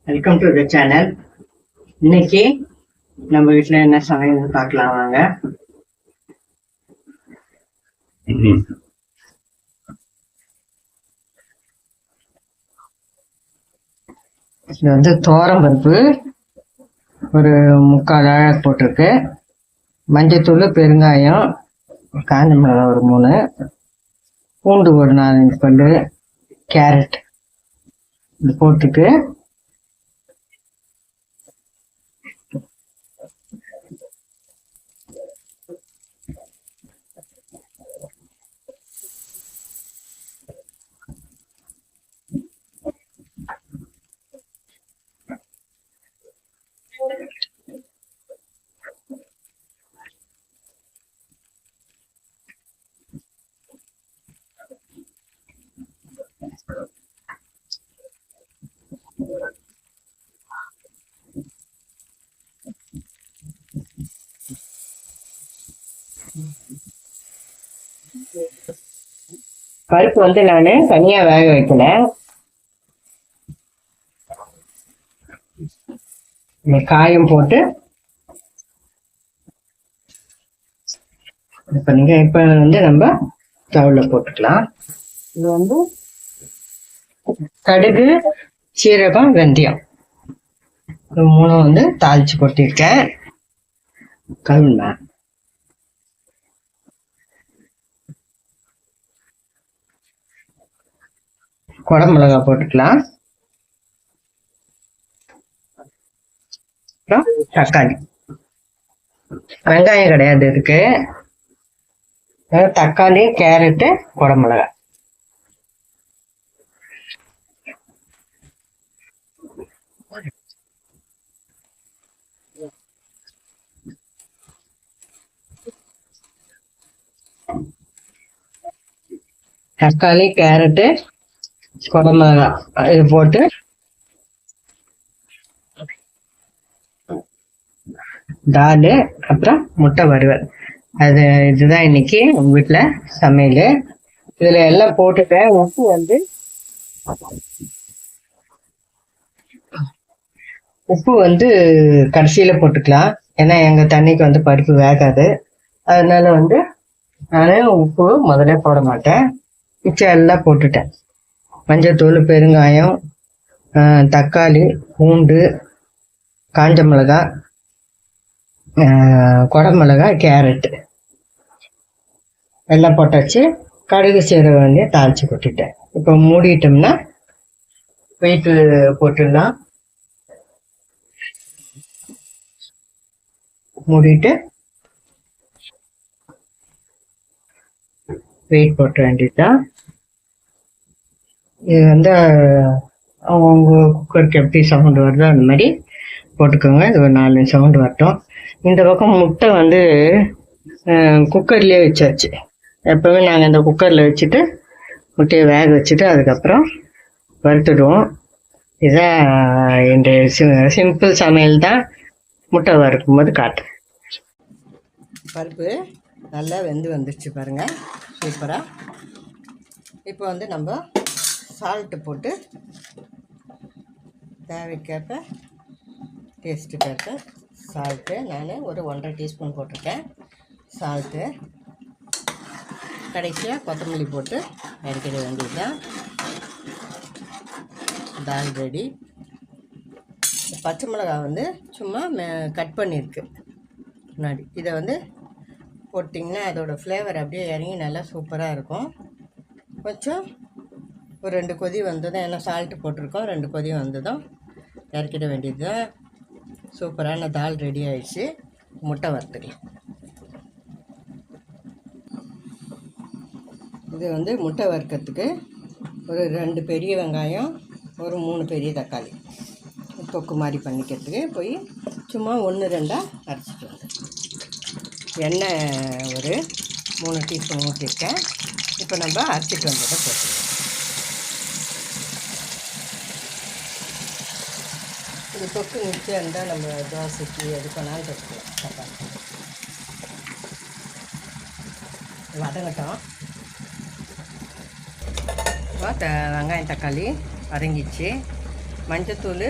Welcome to the channel. இன்னைக்கு நம்ம வீட்டில் என்ன சமையல்னு பார்க்கலாம் வாங்க. இது வந்து பருப்பு ஒரு 3/4 அழகு போட்டிருக்கு. மஞ்சத்தூள், பெருங்காயம், காஞ்ச மிளகாய் ஒரு 3, பூண்டு ஒரு 4-5 பல்லு, கேரட் இது போட்டுட்டு பருப்பு வந்து நான் தனியா வேக வைக்கல. காயம் போட்டு இப்ப வந்து நம்ம தவுல போட்டுக்கலாம். இது வந்து கடுகு, சீரகம், வெந்தயம் 3 வந்து தாளிச்சு கொட்டிருக்கேன். கழுவுனா குடமிளகா போட்டுக்கலாம். அப்புறம் தக்காளி, வெங்காயம் கிடையாது இதுக்கு. தக்காளி, கேரட்டு, குடமிளகா. தக்காளி, கேரட்டு, குடமிளகா இது போட்டு தால், அப்புறம் முட்டை வறுவல். இதுதான் இன்னைக்கு உங்க வீட்டுல சமையல். இதுல எல்லாம் போட்டுட்டேன். உப்பு வந்து கடைசியில போட்டுக்கலாம். ஏன்னா எங்க தண்ணிக்கு வந்து பருப்பு வேகாது. அதனால வந்து நானே உப்பு முதல்ல போட மாட்டேன். மிச்சம் எல்லாம் போட்டுட்டேன். மஞ்சத்தூள், பெருங்காயம், தக்காளி, பூண்டு, காஞ்ச மிளகாய், குடமிளகாய், கேரட்டு எல்லாம் போட்டாச்சு. கடுகு, சீரகம் வந்து தாளிச்சு கொட்டிட்டேன். இப்போ மூடிட்டோம்னா வெயிட் போட்டுடலாம். மூடிட்டு வெயிட் போட்ட வேண்டியதுதான். இது வந்து அவங்க குக்கருக்கு எப்படி சவுண்டு வருதோ அந்த மாதிரி போட்டுக்கோங்க. இது ஒரு 4 சவுண்டு வரட்டும். இந்த பக்கம் முட்டை வந்து குக்கர்லேயே வச்சாச்சு. எப்போவுமே நாங்கள் இந்த குக்கரில் வச்சுட்டு முட்டையை வேக வச்சுட்டு அதுக்கப்புறம் வறுத்துடுவோம். இதுதான் இந்த சிம்பிள் சமையல் தான். முட்டை வறுக்கும் போது காட்டுறேன். பருப்பு நல்லா வெந்து வந்துடுச்சு பாருங்கள், சூப்பராக. இப்போ வந்து நம்ம சால்ட்டு போட்டு தேவைக்கேற்ப டேஸ்ட்டுக்கேற்ப சால்ட்டு நான் ஒரு 1.5 டீஸ்பூன் போட்டிருக்கேன். சால்ட்டு கடைசியாக கொத்தமல்லி போட்டு இறக்கிட வேண்டியதுதான். தால் ரெடி. பச்சை மிளகாய் வந்து சும்மா கட் பண்ணியிருக்கு முன்னாடி. இதை வந்து போட்டிங்கன்னா அதோடய ஃப்ளேவர் அப்படியே இறங்கி நல்லா சூப்பராக இருக்கும். கொஞ்சம் ஒரு 2 கொதி வந்ததும், ஏன்னா சால்ட்டு போட்டிருக்கோம், 2 கொதி வந்ததும் இறக்கிட வேண்டியது தான். சூப்பரான தால் ரெடி ஆயிடுச்சு. முட்டை வறுத்துக்கலாம். இது வந்து முட்டை வறுக்கிறதுக்கு ஒரு 2 பெரிய வெங்காயம், ஒரு 3 பெரிய தக்காளி தொக்கு மாதிரி பண்ணிக்கிறதுக்கு போய் சும்மா 1-2 அரைச்சிட்டு வந்து எண்ணெய் ஒரு 3 டீஸ்பூன் ஊற்றிருக்கேன். இப்போ நம்ம அரைச்சிட்டு வந்ததை போட்டு இது தொக்கு மிச்சம் இருந்தால் நம்ம தோசைக்கு எது பண்ணாலும் தொட்டுக்கலாம். சப்பாத்தி வதங்கட்டும். வெங்காயம், தக்காளி வதங்கிச்சு. மஞ்சத்தூள்,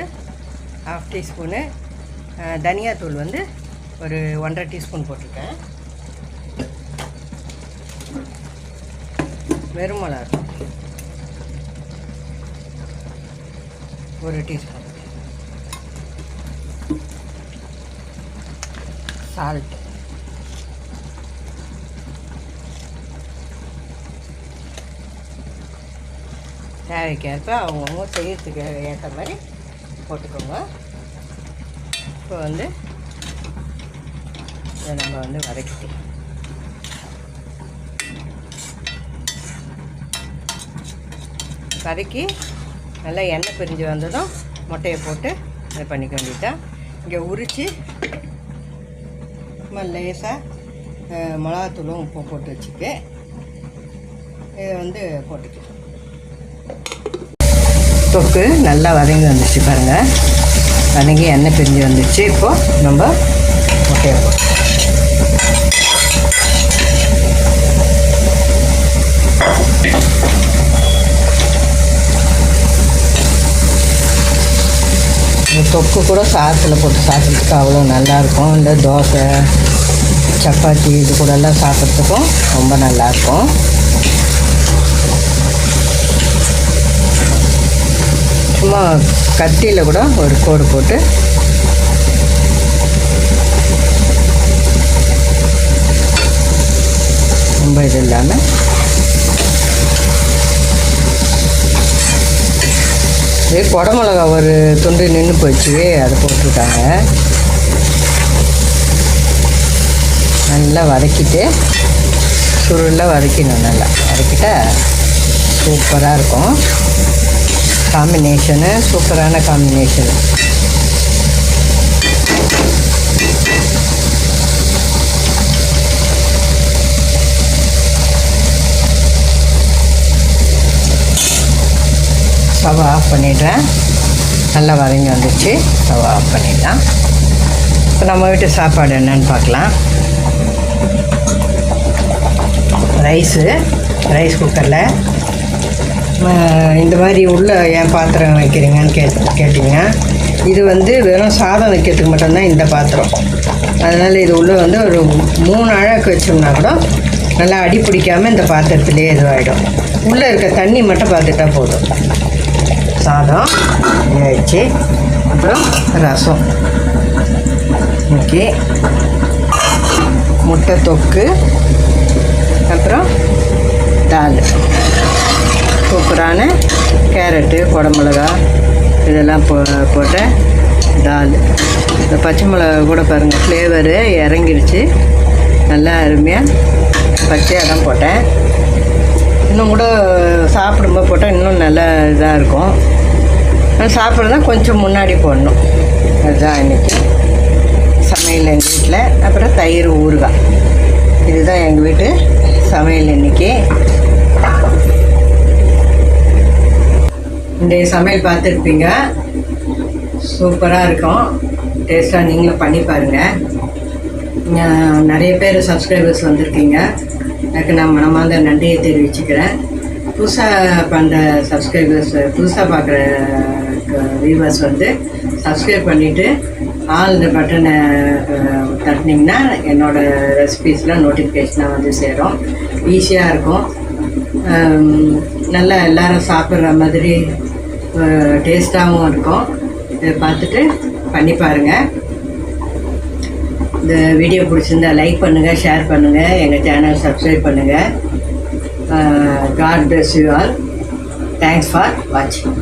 1/2 டீஸ்பூனு, தனியாத்தூள் வந்து ஒரு 1.5 டீஸ்பூன் போட்டிருக்கேன். வெறும் மிளகாத்தூள் 1 டீஸ்பூன், சால்ட், தேவைக்கேற்ப அவங்கவுங்க செய்யறதுக்கு ஏற்ற மாதிரி போட்டுக்கோங்க. இப்போ வந்து இதை நம்ம வந்து வதக்கிட்டு வதக்கி நல்லா எண்ணெய் பிரிஞ்சு வந்ததும் முட்டையை போட்டு இதை பண்ணிக்க வேண்டியதான். இங்கே உரித்து லேசாக மிளகாத்தூளும் உப்பு போட்டு வச்சுக்கேன். இதை வந்து போட்டுக்கலாம். தொக்கு நல்லா வதங்கி வந்துச்சு பாருங்கள். வதங்கி எண்ணெய் பிரிஞ்சு வந்துச்சு. இப்போது நம்ம முட்டையை போட்டு தொக்கு கூட சாதத்தில் போட்டு சாப்பிட்றதுக்கு அவ்வளோ நல்லாயிருக்கும். இல்லை தோசை, சப்பாத்தி இது கூடலாம் சாப்பிட்றதுக்கும் ரொம்ப நல்லாயிருக்கும். சும்மா கத்தியில் கூட ஒரு கோடு போட்டு ரொம்ப இது இல்லாமல் குடமிளகா ஒரு துண்டு நின்று போச்சு, அதை போட்டிருக்காங்க. நல்லா வதக்கிட்டு சுருளாக வதக்கிடணும். நல்லா வதக்கிட்டா சூப்பராக இருக்கும். காம்பினேஷனு சூப்பரான காம்பினேஷனு. ஸ்டவ் ஆஃப் பண்ணிடுறேன். நல்லா வதங்கி வந்துடுச்சு. ஸ்டவ் ஆஃப் பண்ணிடலாம். இப்போ நம்ம வீட்டு சாப்பாடு என்னன்னு பார்க்கலாம். ரைஸ் குக்கரில் இந்த மாதிரி உள்ள ஏன் பாத்திரம் வைக்கிறீங்கன்னு கேட்டிங்க. இது வந்து வெறும் சாதம் வைக்கிறதுக்கு மட்டும்தான் இந்த பாத்திரம். அதனால் இது உள்ளே வந்து ஒரு 3 அழகு வச்சோம்னா கூட நல்லா அடி பிடிக்காமல் இந்த பாத்திரத்துலேயே இதுவாகிடும். உள்ளே இருக்க தண்ணி மட்டும் பார்த்துட்டா போதும். சாதம் வச்சு அப்புறம் ரசம், ஓகே, முட்டை தொக்கு, அப்புறம் தால், சூப்பரான கேரட்டு, குடமிளகா இதெல்லாம் போட்ட தால். இந்த பச்சை மிளகா கூட பாருங்கள் ஃப்ளேவரு இறங்கிடுச்சு. நல்லா அருமையாக பச்சையாக தான் போட்டேன். இன்னும் கூட சாப்பிடும்போது போட்டால் இன்னும் நல்லா இதாக இருக்கும். சாப்பிட்றதா கொஞ்சம் முன்னாடி போடணும். அதுதான் இன்றைக்கி சமையல் எங்கள் வீட்டில். அப்புறம் தயிர், ஊறுகாய், இதுதான் எங்கள் வீட்டு சமையல் இன்றைக்கி. இந்த சமையல் பார்த்துருப்பீங்க. சூப்பராக இருக்கும். டேஸ்ட்டாக நீங்களும் பண்ணி பாருங்கள். நிறைய பேர் சப்ஸ்கிரைபர்ஸ் வந்திருக்கீங்க. எனக்கு நான் மனமார்ந்த நன்றியை தெரிவிச்சுக்கிறேன். புதுசாக பண்ணுற சப்ஸ்கிரைபர்ஸ், புதுசாக பார்க்குற வியூவர்ஸ் வந்து சப்ஸ்கிரைப் பண்ணிவிட்டு ஆல் இந்த பட்டனை தட்டினீங்கன்னா என்னோடய ரெசிபீஸ்லாம் நோட்டிஃபிகேஷனாக வந்து சேரும். ஈஸியாக இருக்கும். நல்லா எல்லோரும் சாப்பிட்ற மாதிரி டேஸ்ட்டாகவும் இருக்கும். இதை பார்த்துட்டு பண்ணி பாருங்கள். இந்த வீடியோ பிடிச்சிருந்தா லைக் பண்ணுங்கள், ஷேர் பண்ணுங்கள், எங்கள் சேனல் சப்ஸ்கிரைப் பண்ணுங்கள். God bless you all. Thanks for watching.